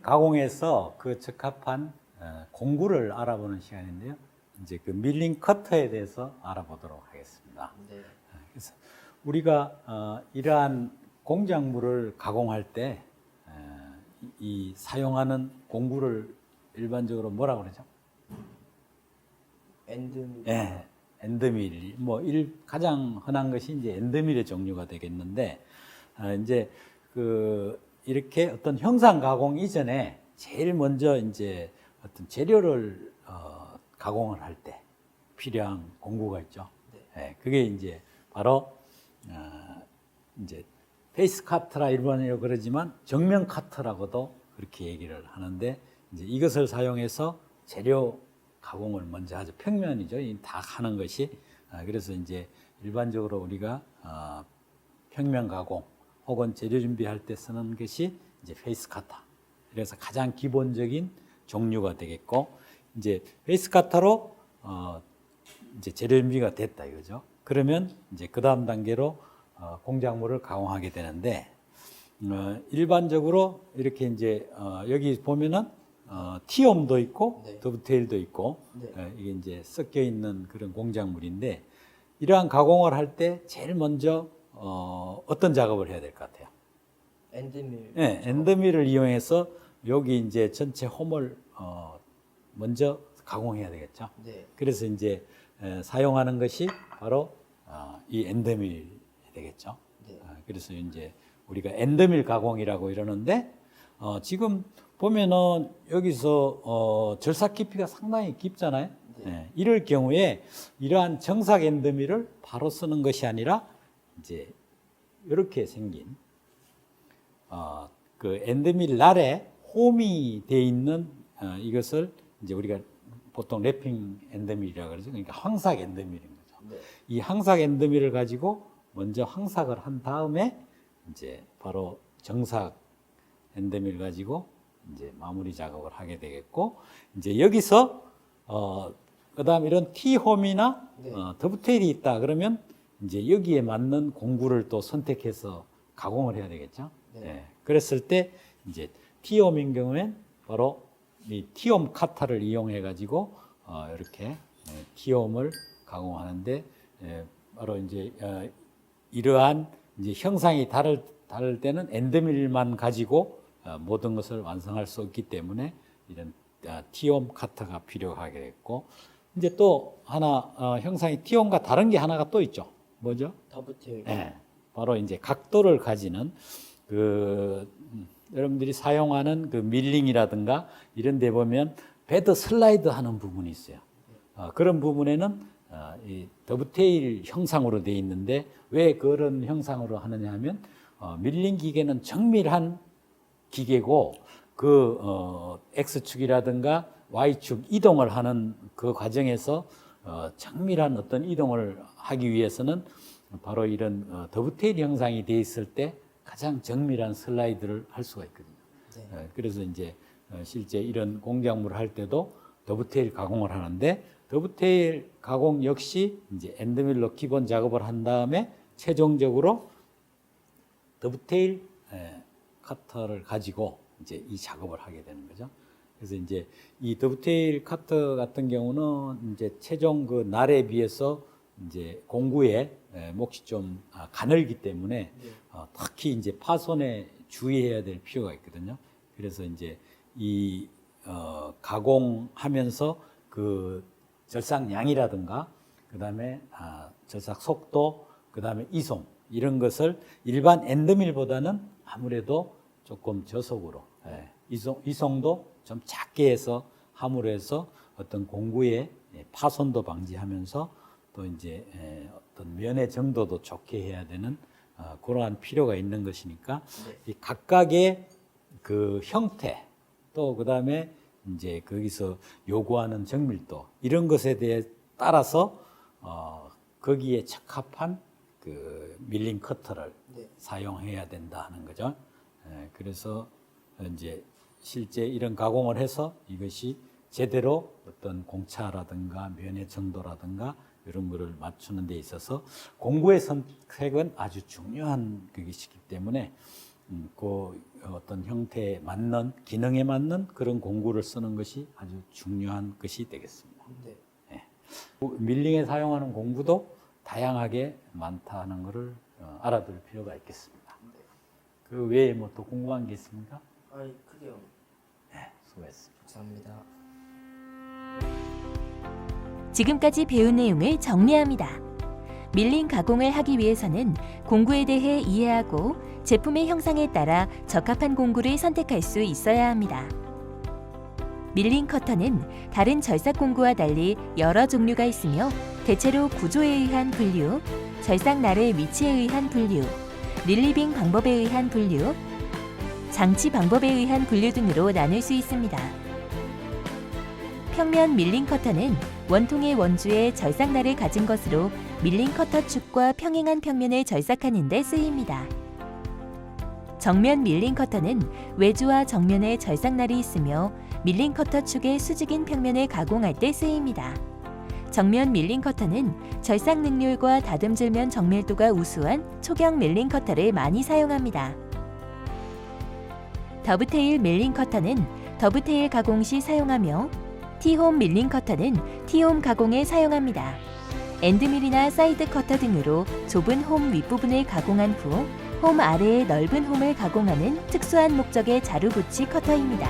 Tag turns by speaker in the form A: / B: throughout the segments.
A: 가공해서 그 적합한 공구를 알아보는 시간인데요. 이제 그 밀링 커터에 대해서 알아보도록 하겠습니다.
B: 네.
A: 그래서 우리가 이러한 공작물을 가공할 때 이 사용하는 공구를 일반적으로 뭐라고 그러죠?
B: 엔드밀.
A: 예, 엔드밀. 뭐 가장 흔한 것이 이제 엔드밀의 종류가 되겠는데 이제 그 이렇게 어떤 형상 가공 이전에 제일 먼저 이제 어떤 재료를 가공을 할 때 필요한 공구가 있죠.
B: 네.
A: 예, 그게 이제 바로 이제 페이스 카트라 일본어로 그러지만 정면 카트라고도 그렇게 얘기를 하는데 이제 이것을 사용해서 재료 가공을 먼저 하죠. 평면이죠. 다 하는 것이. 그래서 이제 일반적으로 우리가 평면 가공 혹은 재료 준비할 때 쓰는 것이 이제 페이스 카터. 그래서 가장 기본적인 종류가 되겠고 이제 페이스 카터로 이제 재료 준비가 됐다 이거죠. 그러면 이제 그 다음 단계로 공작물을 가공하게 되는데 일반적으로 이렇게 이제 여기 보면은 티옴도 있고
B: 네.
A: 더브테일도 있고
B: 네.
A: 이게 이제 섞여 있는 그런 공작물인데 이러한 가공을 할 때 제일 먼저 어떤 작업을 해야 될 것 같아요?
B: 엔드밀.
A: 네, 엔더밀을 이용해서 여기 이제 전체 홈을 먼저 가공해야 되겠죠.
B: 네.
A: 그래서 이제 사용하는 것이 바로 이 엔더밀이 되겠죠.
B: 네.
A: 그래서 이제 우리가 엔더밀 가공이라고 이러는데 지금 보면은 여기서 절삭 깊이가 상당히 깊잖아요.
B: 네.
A: 이럴 경우에 이러한 정삭 엔더밀을 바로 쓰는 것이 아니라 이제 이렇게 생긴 그 엔더밀 날에 홈이 돼 있는 이것을 이제 우리가 보통 랩핑 엔더밀이라고 그러죠. 그러니까 황삭 엔더밀인 거죠.
B: 네.
A: 이 황삭 엔더밀을 가지고 먼저 황삭을 한 다음에 이제 바로 정삭 엔더밀 가지고 이제 마무리 작업을 하게 되겠고 이제 여기서 그다음 이런 T홈이나
B: 네.
A: 더브테일이 있다 그러면 이제 여기에 맞는 공구를 또 선택해서 가공을 해야 되겠죠.
B: 네.
A: 예. 그랬을 때 이제 T홈인 경우엔 바로 이 T홈 카타를 이용해 가지고 이렇게 T홈을 가공하는데 바로 이제 이러한 이제 형상이 다를 때는 엔더밀만 가지고 모든 것을 완성할 수 없기 때문에 이런 T홈 카타가 필요하게 됐고 이제 또 하나 형상이 T홈과 다른 게 하나가 또 있죠. 뭐죠?
B: 더브테일.
A: 네, 바로 이제 각도를 가지는 여러분들이 사용하는 그 밀링이라든가 이런 데 보면 베드 슬라이드 하는 부분이 있어요. 그런 부분에는 이 더브테일 형상으로 되어 있는데 왜 그런 형상으로 하느냐 하면 밀링 기계는 정밀한 기계고 그 X축이라든가 Y축 이동을 하는 그 과정에서 정밀한 어떤 이동을 하기 위해서는 바로 이런 더브테일 형상이 되어 있을 때 가장 정밀한 슬라이드를 할 수가 있거든요.
B: 네.
A: 그래서 이제 실제 이런 공작물을 할 때도 더브테일 가공을 하는데 더브테일 가공 역시 이제 엔드밀로 기본 작업을 한 다음에 최종적으로 더브테일 커터를 가지고 이제 이 작업을 하게 되는 거죠. 그래서 이제 이 더브테일 커터 같은 경우는 이제 최종 그 날에 비해서 이제 공구의 몫이 좀 가늘기 때문에
B: 네.
A: 특히 이제 파손에 주의해야 될 필요가 있거든요. 그래서 이제 이 가공하면서 그 절삭량이라든가 그다음에 절삭 속도 그다음에 이송 이런 것을 일반 엔더밀보다는 아무래도 조금 저속으로 이송도 좀 작게 해서 함으로 해서 어떤 공구의 파손도 방지하면서 또 이제 어떤 면의 정도도 좋게 해야 되는 그러한 필요가 있는 것이니까
B: 네.
A: 이 각각의 그 형태 또 그다음에 이제 거기서 요구하는 정밀도 이런 것에 대해 따라서 거기에 적합한 그 밀링 커터를
B: 네.
A: 사용해야 된다 하는 거죠. 그래서 이제 실제 이런 가공을 해서 이것이 제대로 어떤 공차라든가 면의 정도라든가 이런 거를 맞추는 데 있어서 공구의 선택은 아주 중요한 것이기 때문에 그 어떤 형태에 맞는 기능에 맞는 그런 공구를 쓰는 것이 아주 중요한 것이 되겠습니다.
B: 네.
A: 밀링에 사용하는 공구도 다양하게 많다는 것을 알아둘 필요가 있겠습니다. 그 외에 뭐 또 궁금한 게 있습니까?
B: 아이 크게요.
A: 네, 수고했습니다.
B: 감사합니다.
C: 지금까지 배운 내용을 정리합니다. 밀링 가공을 하기 위해서는 공구에 대해 이해하고 제품의 형상에 따라 적합한 공구를 선택할 수 있어야 합니다. 밀링 커터는 다른 절삭 공구와 달리 여러 종류가 있으며 대체로 구조에 의한 분류, 절삭날의 위치에 의한 분류, 릴리빙 방법에 의한 분류, 장치 방법에 의한 분류 등으로 나눌 수 있습니다. 평면 밀링 커터는 원통의 원주에 절삭날을 가진 것으로 밀링 커터 축과 평행한 평면을 절삭하는 데 쓰입니다. 정면 밀링 커터는 외주와 정면에 절삭날이 있으며 밀링 커터 축의 수직인 평면을 가공할 때 쓰입니다. 정면 밀링 커터는 절삭 능률과 다듬질면 정밀도가 우수한 초경 밀링 커터를 많이 사용합니다. 더브테일 밀링 커터는 더브테일 가공 시 사용하며 T홈 밀링 커터는 T홈 가공에 사용합니다. 엔드밀이나 사이드 커터 등으로 좁은 홈 윗부분을 가공한 후 홈 아래의 넓은 홈을 가공하는 특수한 목적의 자루 붙이 커터입니다.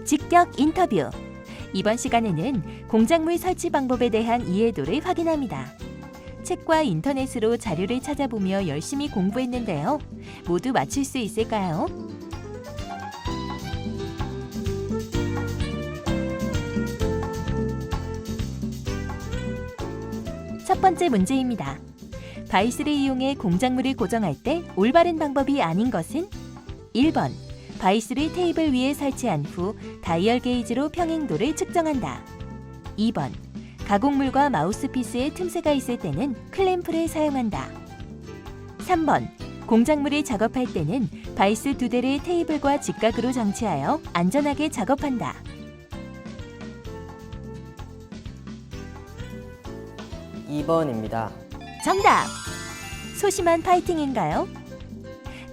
C: 직격 인터뷰. 이번 시간에는 공작물 설치 방법에 대한 이해도를 확인합니다. 책과 인터넷으로 자료를 찾아보며 열심히 공부했는데요. 모두 맞출 수 있을까요? 첫 번째 문제입니다. 바이스를 이용해 공작물을 고정할 때 올바른 방법이 아닌 것은 1번, 바이스를 테이블 위에 설치한 후 다이얼 게이지로 평행도를 측정한다. 2번, 가공물과 마우스피스에 틈새가 있을 때는 클램프를 사용한다. 3번, 공작물을 작업할 때는 바이스 2대를 테이블과 직각으로 장치하여 안전하게 작업한다.
B: (2번입니다)
C: 정답! 소심한 파이팅인가요?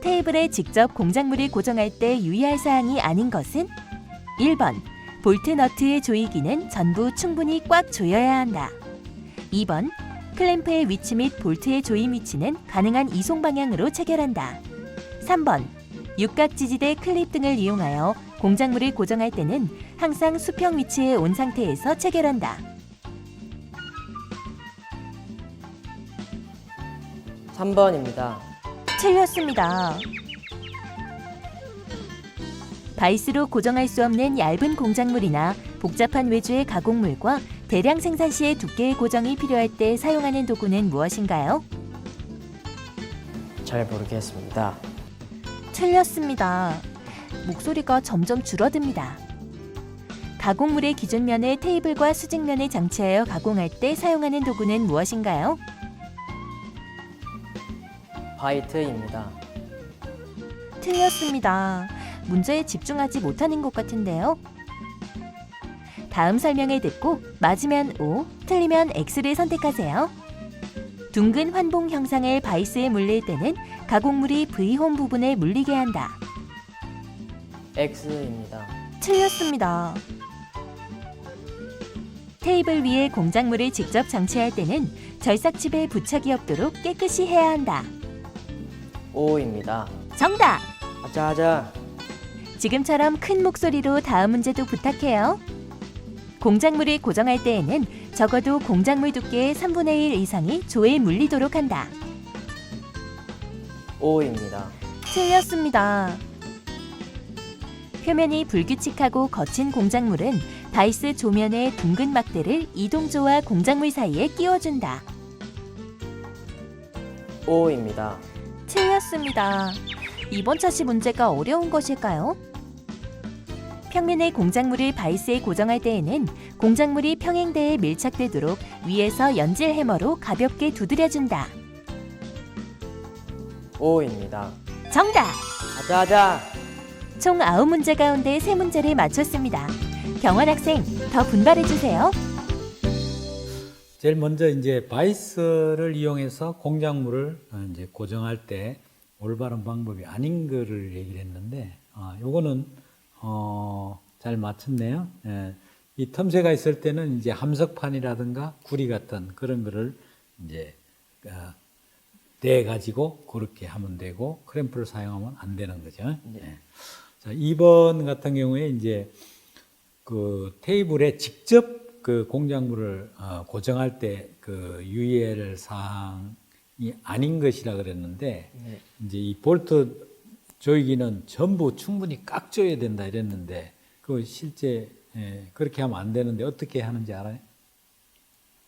C: 테이블에 직접 공작물을 고정할 때 유의할 사항이 아닌 것은 1번, 볼트 너트의 조이기는 전부 충분히 꽉 조여야 한다. 2번, 클램프의 위치 및 볼트의 조임 위치는 가능한 이송 방향으로 체결한다. 3번, 육각지지대 클립 등을 이용하여 공작물을 고정할 때는 항상 수평 위치에 온 상태에서 체결한다.
B: 3번입니다.
C: 틀렸습니다. 바이스로 고정할 수 없는 얇은 공작물이나 복잡한 외주의 가공물과 대량 생산 시의 두께의 고정이 필요할 때 사용하는 도구는 무엇인가요?
B: 잘 모르겠습니다.
C: 틀렸습니다. 목소리가 점점 줄어듭니다. 가공물의 기준면을 테이블과 수직면에 장치하여 가공할 때 사용하는 도구는 무엇인가요?
B: 화이트입니다.
C: 틀렸습니다. 문제에 집중하지 못하는 것 같은데요. 다음 설명을 듣고 맞으면 O, 틀리면 X를 선택하세요. 둥근 환봉 형상을 바이스에 물릴 때는 가공물이 V홈 부분에 물리게 한다.
B: X입니다.
C: 틀렸습니다. 테이블 위에 공작물을 직접 장치할 때는 절삭칩에 부착이 없도록 깨끗이 해야 한다.
B: O입니다.
C: 정답!
B: 아자아자.
C: 지금처럼 큰 목소리로 다음 문제도 부탁해요. 공작물을 고정할 때에는 적어도 공작물 두께의 3분의 1 이상이 조에 물리도록 한다.
B: O입니다.
C: 틀렸습니다. 표면이 불규칙하고 거친 공작물은 바이스 조면의 둥근 막대를 이동조와 공작물 사이에 끼워준다.
B: O입니다.
C: 틀렸습니다. 이번 차시 문제가 어려운 것일까요? 평면의 공작물을 바이스에 고정할 때에는 공작물이 평행대에 밀착되도록 위에서 연질 해머로 가볍게 두드려준다.
B: O입니다.
C: 정답!
B: 아자아자.
C: 총 9문제 가운데 3문제를 맞췄습니다. 경원 학생, 더 분발해주세요.
A: 제일 먼저 이제 바이스를 이용해서 공작물을 이제 고정할 때 올바른 방법이 아닌 거를 얘기를 했는데, 요거는 잘 맞췄네요. 예. 이 틈새가 있을 때는 이제 함석판이라든가 구리 같은 그런 거를 이제 대 가지고 그렇게 하면 되고 크램프를 사용하면 안 되는 거죠.
B: 네.
A: 예. 자, 2번 같은 경우에 이제 그 테이블에 직접 그 공작물을 고정할 때 그 유의할 사항이 아닌 것이라 그랬는데,
B: 네.
A: 이제 이 볼트 조이기는 전부 충분히 꽉 조여야 된다 이랬는데, 그 실제 그렇게 하면 안 되는데 어떻게 하는지 알아요?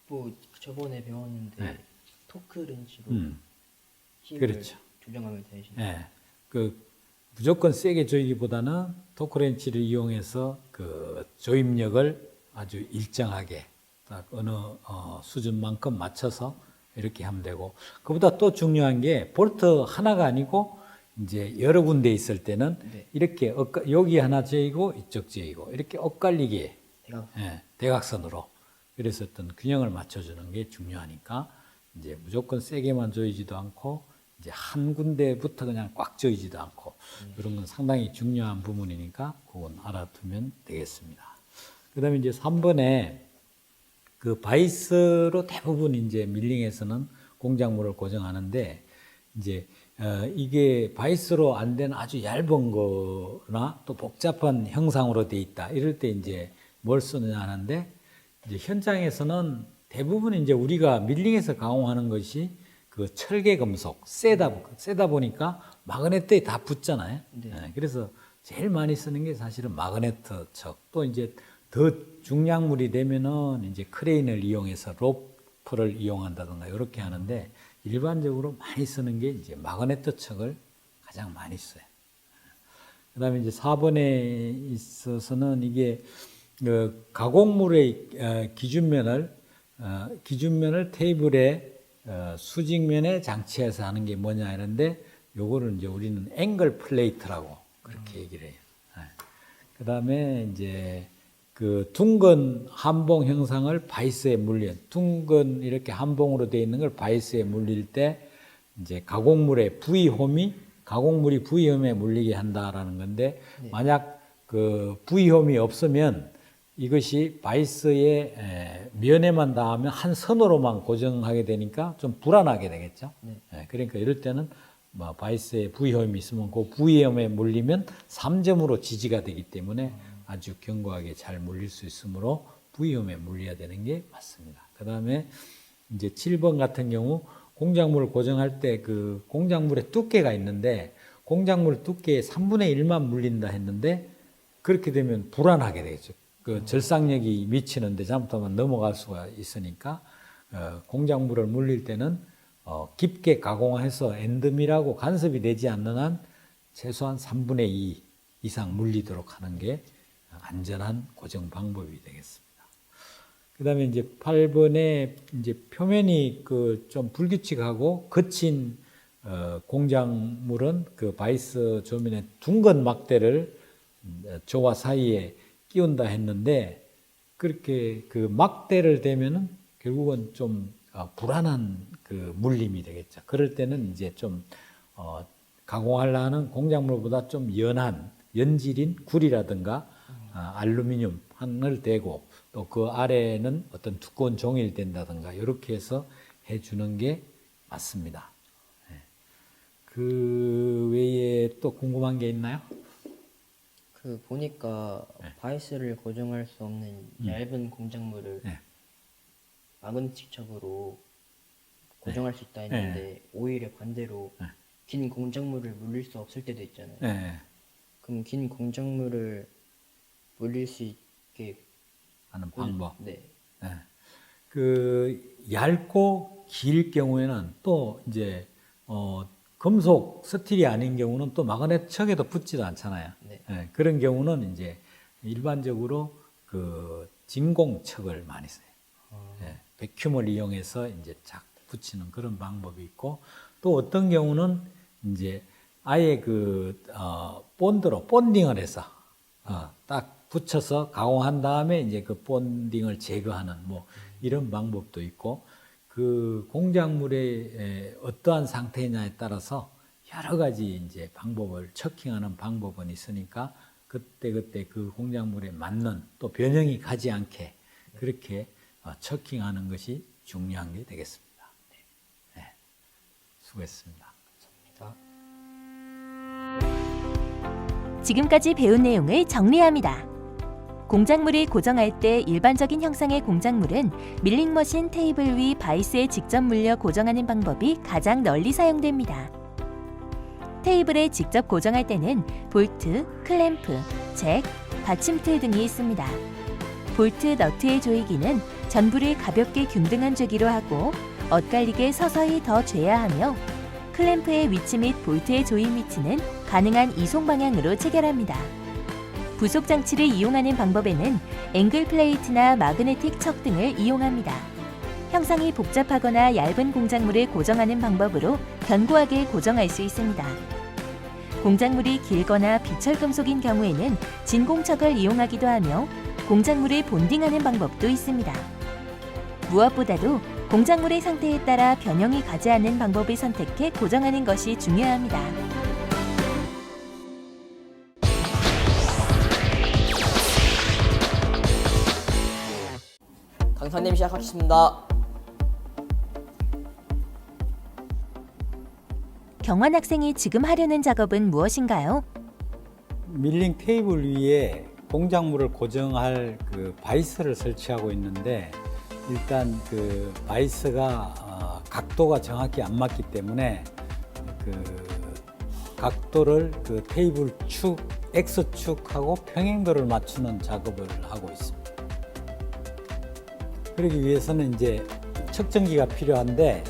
B: 뭐 저번에 배웠는데
A: 네.
B: 토크 렌치로 힘을
A: 그렇죠.
B: 조정하면 되시.
A: 예, 그 무조건 세게 조이기보다는 토크렌치를 이용해서 그 조임력을 아주 일정하게 딱 어느 수준만큼 맞춰서 이렇게 하면 되고, 그보다 또 중요한 게 볼트 하나가 아니고 이제 여러 군데 있을 때는
B: 네.
A: 이렇게 여기 하나 조이고 이쪽 조이고 이렇게 엇갈리게
B: 대각.
A: 대각선으로, 그래서 어떤 균형을 맞춰주는 게 중요하니까 이제 무조건 세게만 조이지도 않고 이제 한 군데부터 그냥 꽉 조이지도 않고, 이런 건 상당히 중요한 부분이니까 그건 알아두면 되겠습니다. 그 다음에 이제 3번에 그 바이스로 대부분 이제 밀링에서는 공작물을 고정하는데, 이제 이게 바이스로 안 된 아주 얇은 거나 또 복잡한 형상으로 돼 있다 이럴 때 이제 뭘 쓰느냐 하는데, 이제 현장에서는 대부분 이제 우리가 밀링에서 가공하는 것이 그 철계 금속 세다 보니까 마그네트에 다 붙잖아요.
B: 네.
A: 그래서 제일 많이 쓰는 게 사실은 마그네트 척, 또 이제 더 중량물이 되면은 이제 크레인을 이용해서 로프를 이용한다든가 이렇게 하는데, 일반적으로 많이 쓰는 게 이제 마그네트 척을 가장 많이 써요. 그다음에 이제 4번에 있어서는 이게 그 가공물의 기준면을 테이블에 수직면에 장치해서 하는 게 뭐냐 이런데, 요거를 이제 우리는 앵글 플레이트라고 그렇게 얘기를 해요. 그다음에 이제 그 둥근 함봉 형상을 바이스에 둥근 이렇게 함봉으로 되어 있는 걸 바이스에 물릴 때 이제 가공물이 부위홈에 물리게 한다라는 건데, 만약 그 부위홈이 없으면 이것이 바이스의 면에만 닿으면 한 선으로만 고정하게 되니까 좀 불안하게 되겠죠.
B: 네.
A: 그러니까 이럴 때는 뭐 바이스에 부위홈이 있으면 그 부위홈에 물리면 3점으로 지지가 되기 때문에 아주 견고하게 잘 물릴 수 있으므로 부위홈에 물려야 되는 게 맞습니다. 그 다음에 이제 7번 같은 경우 공작물을 고정할 때 그 공작물의 두께가 있는데, 공작물 두께의 3분의 1만 물린다 했는데, 그렇게 되면 불안하게 되겠죠. 그 절삭력이 미치는데 잘못하면 넘어갈 수가 있으니까 공작물을 물릴 때는 깊게 가공해서 엔드밀하고 간섭이 되지 않는 한 최소한 3분의 2 이상 물리도록 하는 게 안전한 고정 방법이 되겠습니다. 그 다음에 이제 8번에 이제 표면이 그 좀 불규칙하고 거친 공작물은 그 바이스 조면에 둥근 막대를 조와 사이에 끼운다 했는데, 그렇게 그 막대를 대면은 결국은 좀 불안한 그 물림이 되겠죠. 그럴 때는 이제 좀 가공하려는 공작물보다 좀 연한 연질인 구리라든가 알루미늄 판을 대고, 또 그 아래는 어떤 두꺼운 종이를 댄다든가 이렇게 해서 해주는 게 맞습니다. 그 외에 또 궁금한 게 있나요?
B: 그 보니까 바이스를 고정할 수 없는 얇은 공작물을
A: 네.
B: 마그네틱적으로 고정할 수 있다 했는데, 오히려 반대로 긴 공작물을 물릴 수 없을 때도 있잖아요.
A: 네.
B: 그럼 긴 공작물을 물릴 수 있게
A: 하는 방법.
B: 네.
A: 네. 그 얇고 길 경우에는 또 이제 금속 스틸이 아닌 경우는 또 마그네트 척에도 붙지도 않잖아요.
B: 네.
A: 그런 경우는 이제 일반적으로 그 진공척을 많이 써요. 백큐머를 이용해서 이제 쫙 붙이는 그런 방법이 있고, 또 어떤 경우는 이제 아예 그 본드로 본딩을 해서 딱 붙여서 가공한 다음에 이제 그 본딩을 제거하는 뭐 이런 방법도 있고 그 공작물의 어떠한 상태냐에 따라서 여러 가지 이제 방법을 체킹하는 방법은 있으니까 그때 그 공작물에 맞는 또 변형이 가지 않게 그렇게 체킹하는 것이 중요한 게 되겠습니다. 네. 수고했습니다.
C: 지금까지 배운 내용을 정리합니다. 공작물을 고정할 때 일반적인 형상의 공작물은 밀링머신 테이블 위 바이스에 직접 물려 고정하는 방법이 가장 널리 사용됩니다. 테이블에 직접 고정할 때는 볼트, 클램프, 잭, 받침틀 등이 있습니다. 볼트 너트의 조이기는 전부를 가볍게 균등한 조기로 하고 엇갈리게 서서히 더 죄야 하며 클램프의 위치 및 볼트의 조임 위치는 가능한 이송 방향으로 체결합니다. 부속 장치를 이용하는 방법에는 앵글 플레이트나 마그네틱 척 등을 이용합니다. 형상이 복잡하거나 얇은 공작물을 고정하는 방법으로 견고하게 고정할 수 있습니다. 공작물이 길거나 비철금속인 경우에는 진공척을 이용하기도 하며 공작물을 본딩하는 방법도 있습니다. 무엇보다도 공작물의 상태에 따라 변형이 가지 않는 방법을 선택해 고정하는 것이 중요합니다.
B: 강사님 시작하겠습니다.
C: 경환 학생이 지금 하려는 작업은 무엇인가요?
A: 밀링 테이블 위에 공작물을 고정할 그 바이스를 설치하고 있는데 일단 그 바이스가 각도가 정확히 안 맞기 때문에 그 각도를 그 테이블 축, X축하고 평행도를 맞추는 작업을 하고 있습니다. 그러기 위해서는 이제 측정기가 필요한데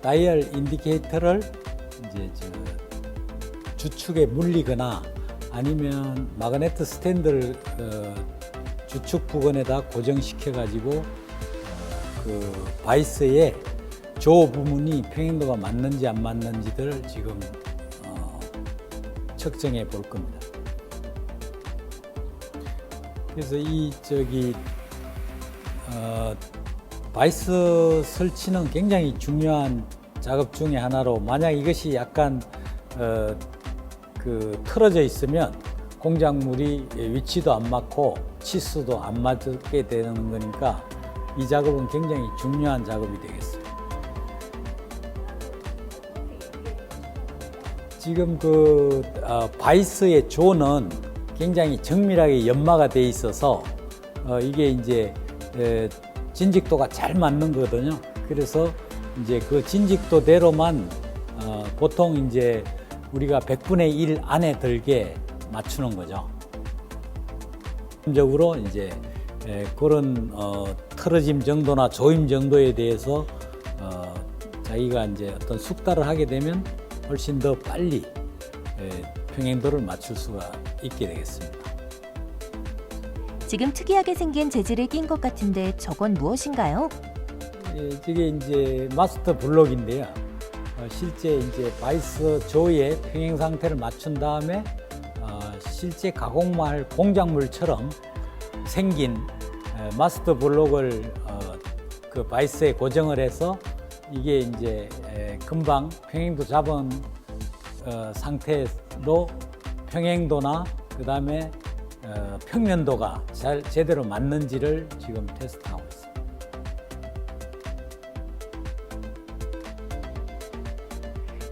A: 다이얼 인디케이터를 이제 주축에 물리거나 아니면 마그네트 스탠드를 주축 부근에다 고정시켜 가지고 그 바이스의 조 부분이 평행도가 맞는지 안 맞는지를 지금 측정해 볼 겁니다. 그래서 바이스 설치는 굉장히 중요한 작업 중에 하나로 만약 이것이 약간 틀어져 있으면 공작물이 위치도 안 맞고 치수도 안 맞게 되는 거니까 이 작업은 굉장히 중요한 작업이 되겠어요. 지금 바이스의 조는 굉장히 정밀하게 연마가 돼 있어서 이게 이제 진직도가 잘 맞는 거거든요. 그래서 이제 그 진직도대로만 보통 이제 우리가 100분의 1 안에 들게 맞추는 거죠. 적으로 이제 그런 틀어짐 정도나 조임 정도에 대해서 자기가 이제 어떤 숙달을 하게 되면 훨씬 더 빨리 평행도를 맞출 수가 있게 되겠습니다.
C: 지금 특이하게 생긴 재질을 낀 것 같은데 저건 무엇인가요?
A: 이게 이제 마스터 블록인데요. 실제 이제 바이스 조의 평행 상태를 맞춘 다음에 실제 가공할 공작물처럼 생긴 마스터 블록을 그 바이스에 고정을 해서 이게 이제 금방 평행도 잡은 상태로 평행도나 그 다음에 평면도가 제대로 맞는지를 지금 테스트하고 있습니다.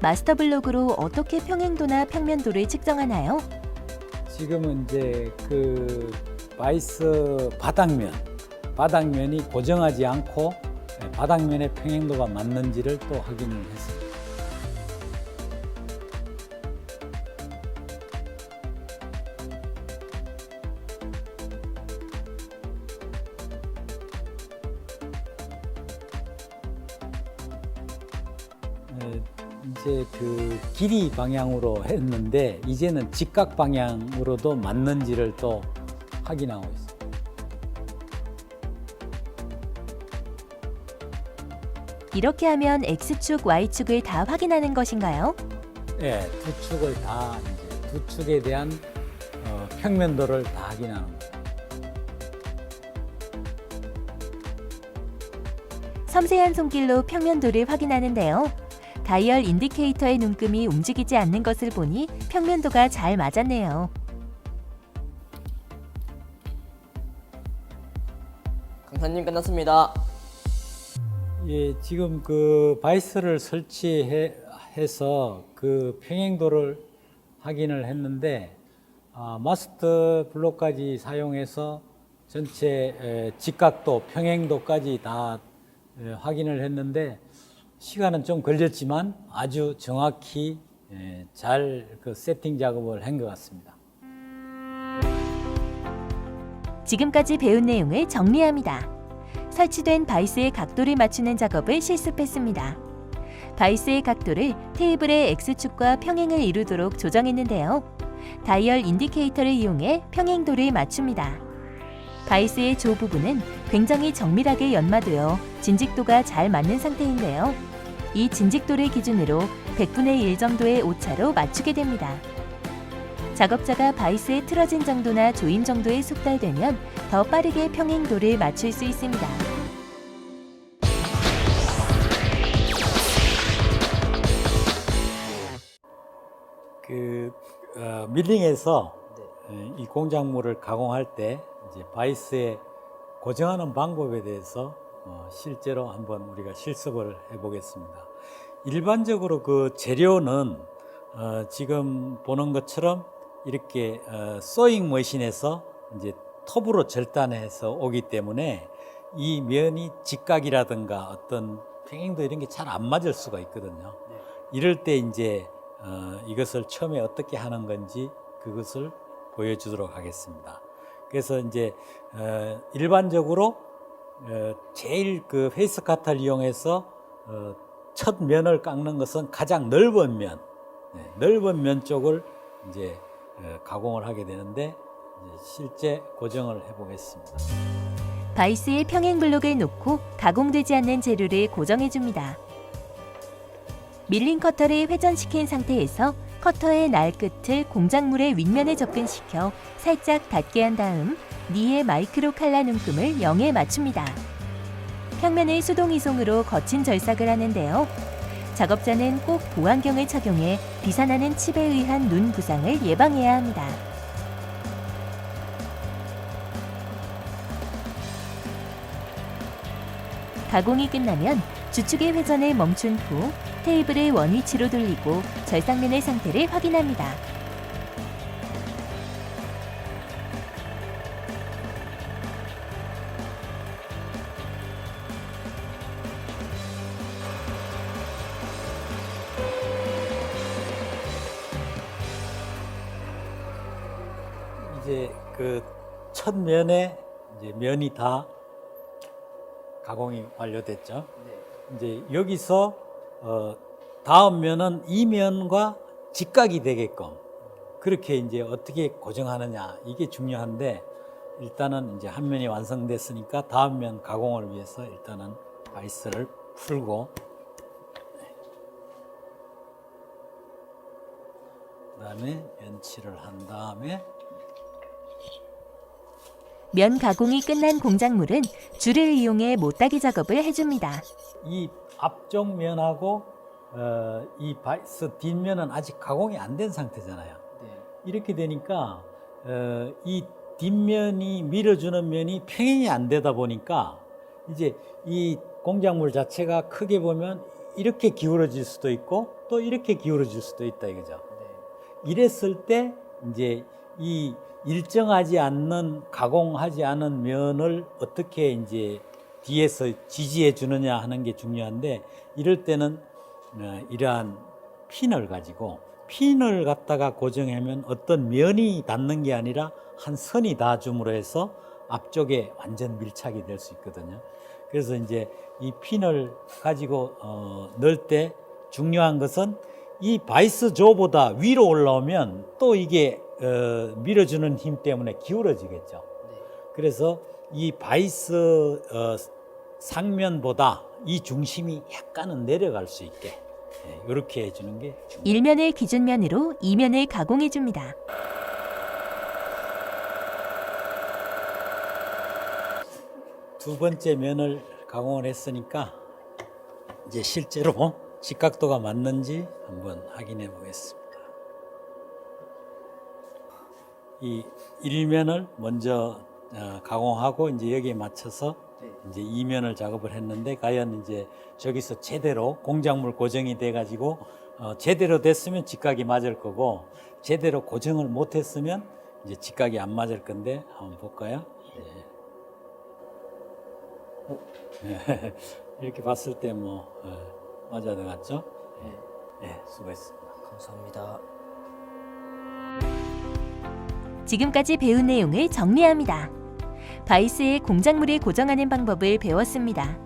C: 마스터 블록으로 어떻게 평행도나 평면도를 측정하나요?
A: 지금은 이제 그 바이스 바닥면이 고정하지 않고 바닥면의 평행도가 맞는지를 또 확인을 했습니다. 이제 그 길이 방향으로 했는데 이제는 직각 방향으로도 맞는지를 또 확인하고 있습니다.
C: 이렇게 하면 X축, Y축을 다 확인하는 것인가요?
A: 네, 두 축을 다 이제 두 축에 대한 평면도를 다 확인하는 거예요.
C: 섬세한 손길로 평면도를 확인하는데요. 다이얼 인디케이터의 눈금이 움직이지 않는 것을 보니 평면도가 잘 맞았네요.
B: 강사님 끝났습니다.
A: 예, 지금 그 바이스를 설치해서 그 평행도를 확인을 했는데 마스터 블록까지 사용해서 전체 직각도, 평행도까지 다 확인을 했는데 시간은 좀 걸렸지만 아주 정확히 잘 그 세팅 작업을 한 것 같습니다.
C: 지금까지 배운 내용을 정리합니다. 설치된 바이스의 각도를 맞추는 작업을 실습했습니다. 바이스의 각도를 테이블의 X축과 평행을 이루도록 조정했는데요. 다이얼 인디케이터를 이용해 평행도를 맞춥니다. 바이스의 조 부분은 굉장히 정밀하게 연마되어 진직도가 잘 맞는 상태인데요. 이 진직도를 기준으로 100분의 1 정도의 오차로 맞추게 됩니다. 작업자가 바이스에 틀어진 정도나 조임 정도에 숙달되면 더 빠르게 평행도를 맞출 수 있습니다.
A: 밀링에서 이 공작물을 가공할 때 이제 바이스에 고정하는 방법에 대해서 실제로 한번 우리가 실습을 해보겠습니다. 일반적으로 그 재료는 지금 보는 것처럼 이렇게 소잉 머신에서 이제 톱으로 절단해서 오기 때문에 이 면이 직각이라든가 어떤 평행도 이런 게 잘 안 맞을 수가 있거든요. 이럴 때 이제 이것을 처음에 어떻게 하는 건지 그것을 보여주도록 하겠습니다. 그래서 이제 일반적으로 제일 그 페이스 카터를 이용해서 첫 면을 깎는 것은 가장 넓은 면, 넓은 면 쪽을 이제 가공을 하게 되는데 이제 실제 고정을 해보겠습니다.
C: 바이스에 평행 블록을 놓고 가공되지 않는 재료를 고정해 줍니다. 밀린 커터를 회전시킨 상태에서 커터의 날 끝을 공작물의 윗면에 접근시켜 살짝 닿게 한 다음 니의 마이크로 칼라 눈금을 0에 맞춥니다. 평면을 수동 이송으로 거친 절삭을 하는데요. 작업자는 꼭 보안경을 착용해 비산하는 칩에 의한 눈 부상을 예방해야 합니다. 가공이 끝나면 주축의 회전을 멈춘 후 테이블을 원위치로 돌리고 절삭면의 상태를 확인합니다.
A: 이제 그 첫 면에 이제 면이 다 가공이 완료됐죠. 이제 여기서 다음 면은 이 면과 직각이 되게끔 그렇게 이제 어떻게 고정하느냐 이게 중요한데 일단은 이제 한 면이 완성됐으니까 다음 면 가공을 위해서 일단은 바이스를 풀고 그다음에 연칠을 한 다음에
C: 면 가공이 끝난 공작물은 줄을 이용해 못따기 작업을 해줍니다.
A: 이 앞쪽 면하고 이 바이스 뒷면은 아직 가공이 안 된 상태잖아요. 이렇게 되니까 이 뒷면이 밀어주는 면이 평행이 안 되다 보니까 이제 이 공작물 자체가 크게 보면 이렇게 기울어질 수도 있고 또 이렇게 기울어질 수도 있다 이거죠. 이랬을 때 이제 이 일정하지 않는 가공하지 않은 면을 어떻게 이제 뒤에서 지지해 주느냐 하는 게 중요한데 이럴 때는 이러한 핀을 가지고 핀을 갖다가 고정하면 어떤 면이 닿는 게 아니라 한 선이 닿아줌으로 해서 앞쪽에 완전 밀착이 될 수 있거든요. 그래서 이제 이 핀을 가지고 넣을 때 중요한 것은 이 바이스 조보다 위로 올라오면 또 이게 밀어주는 힘 때문에 기울어지겠죠. 그래서 이 바이스 상면보다 이 중심이 약간은 내려갈 수 있게 이렇게 해주는 게 중요합니다.
C: 1면을 기준면으로 2면을 가공해줍니다.
A: 두 번째 면을 가공을 했으니까 이제 실제로 직각도가 맞는지 한번 확인해 보겠습니다. 이 일면을 먼저 가공하고 이제 여기에 맞춰서 이제 이면을 작업을 했는데 과연 이제 저기서 제대로 공작물 고정이 돼 가지고 제대로 됐으면 직각이 맞을 거고 제대로 고정을 못 했으면 이제 직각이 안 맞을 건데 한번 볼까요? 네. 이렇게 봤을 때 뭐 맞아 들어갔죠? 네, 수고했습니다.
B: 감사합니다.
C: 지금까지 배운 내용을 정리합니다. 바이스에 공작물을 고정하는 방법을 배웠습니다.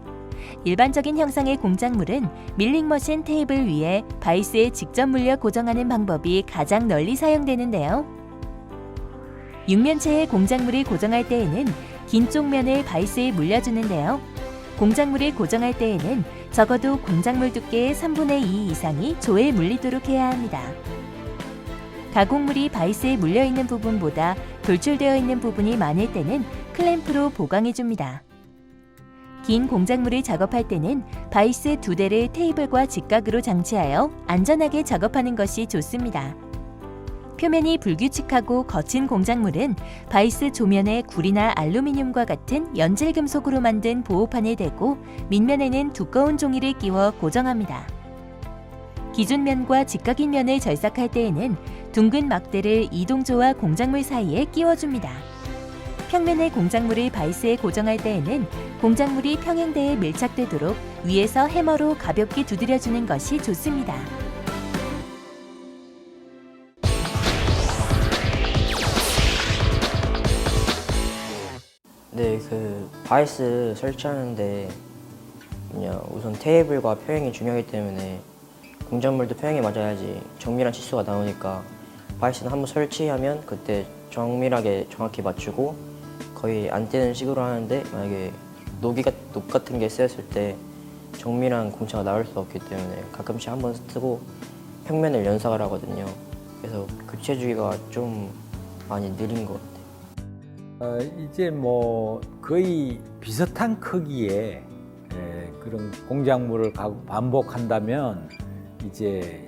C: 일반적인 형상의 공작물은 밀링 머신 테이블 위에 바이스에 직접 물려 고정하는 방법이 가장 널리 사용되는데요. 육면체의 공작물을 고정할 때에는 긴 쪽면을 바이스에 물려주는데요. 공작물을 고정할 때에는 적어도 공작물 두께의 3분의 2 이상이 조에 물리도록 해야 합니다. 가공물이 바이스에 물려있는 부분보다 돌출되어 있는 부분이 많을 때는 클램프로 보강해줍니다. 긴 공작물을 작업할 때는 바이스 2대를 테이블과 직각으로 장치하여 안전하게 작업하는 것이 좋습니다. 표면이 불규칙하고 거친 공작물은 바이스 조면에 구리나 알루미늄과 같은 연질금속으로 만든 보호판을 대고 밑면에는 두꺼운 종이를 끼워 고정합니다. 기준면과 직각인 면을 절삭할 때에는 둥근 막대를 이동조와 공작물 사이에 끼워줍니다. 평면의 공작물을 바이스에 고정할 때에는 공작물이 평행대에 밀착되도록 위에서 해머로 가볍게 두드려주는 것이 좋습니다.
B: 네, 바이스 설치하는데 그냥 우선 테이블과 평행이 중요하기 때문에 공작물도 평행에 맞아야지 정밀한 치수가 나오니까 바이스는 한번 설치하면 그때 정밀하게 정확히 맞추고 거의 안 떼는 식으로 하는데 만약에 녹 같은 게 쓰였을 때 정밀한 공차가 나올 수 없기 때문에 가끔씩 한번 쓰고 평면을 연상을 하거든요. 그래서 교체 주기가 좀 많이 느린 것 같아요.
A: 이제 뭐 거의 비슷한 크기의 그런 공작물을 반복한다면 이제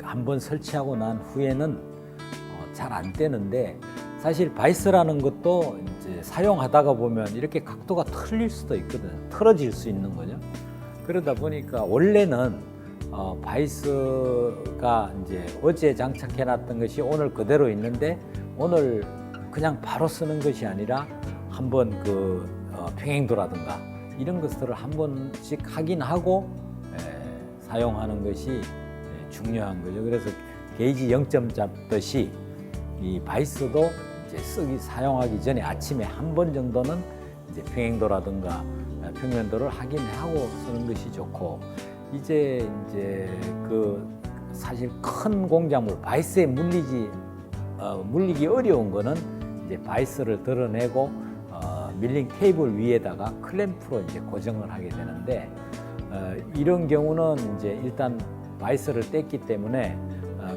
A: 한번 설치하고 난 후에는 잘 안 되는데 사실 바이스라는 것도 이제 사용하다가 보면 이렇게 각도가 틀릴 수도 있거든요. 틀어질 수 있는 거죠. 그러다 보니까 원래는 바이스가 이제 어제 장착해놨던 것이 오늘 그대로 있는데 오늘 그냥 바로 쓰는 것이 아니라 한번 평행도라든가 이런 것들을 한 번씩 확인하고 사용하는 것이 중요한 거죠. 그래서 게이지 0점 잡듯이 이 바이스도 이제 사용하기 전에 아침에 한 번 정도는 이제 평행도라든가 평면도를 확인하고 쓰는 것이 좋고 이제 사실 큰 공작물 바이스에 물리기 어려운 거는 이제 바이스를 드러내고 밀링 테이블 위에다가 클램프로 이제 고정을 하게 되는데 이런 경우는 이제 일단 바이스를 뗐기 때문에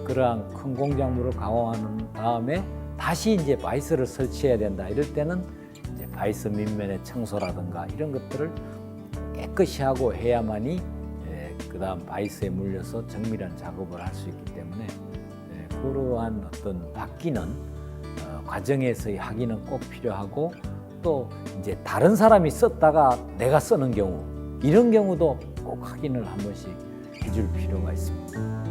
A: 그러한 큰 공작물을 가공하는 다음에 다시 이제 바이스를 설치해야 된다. 이럴 때는 이제 바이스 밑면의 청소라든가 이런 것들을 깨끗이 하고 해야만이 그다음 바이스에 물려서 정밀한 작업을 할 수 있기 때문에 그러한 어떤 바뀌는 과정에서의 확인은 꼭 필요하고 또 이제 다른 사람이 썼다가 내가 쓰는 경우 이런 경우도 꼭 확인을 한 번씩 해줄 필요가 있습니다.